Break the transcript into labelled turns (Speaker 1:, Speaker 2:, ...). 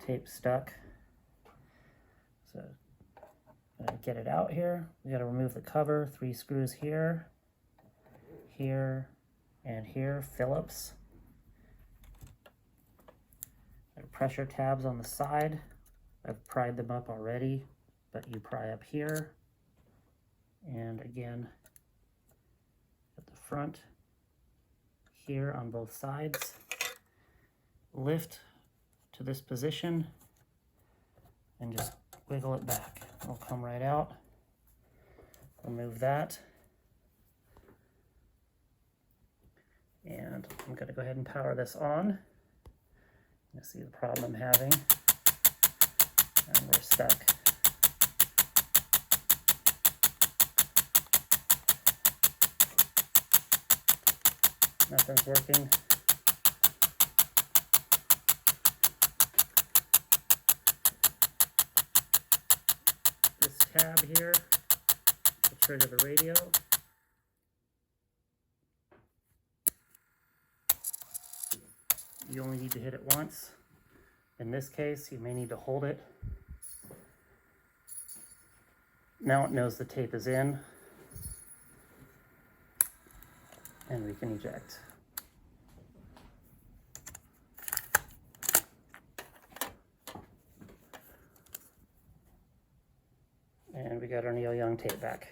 Speaker 1: tape stuck. So I'm gonna get it out here. We gotta remove the cover, 3 screws here, here, and here, Phillips. There are pressure tabs on the side. I've pried them up already, but you pry up here. And again, at the front, here on both sides. Lift to this position and just wiggle it back. It'll come right out. Remove that. And I'm going to go ahead and power this on. You see the problem I'm having. And we're stuck. Nothing's working. This tab here will trigger the radio. You only need to hit it once. In this case, you may need to hold it. Now it knows the tape is in, and we can eject. And we got our Neil Young tape back.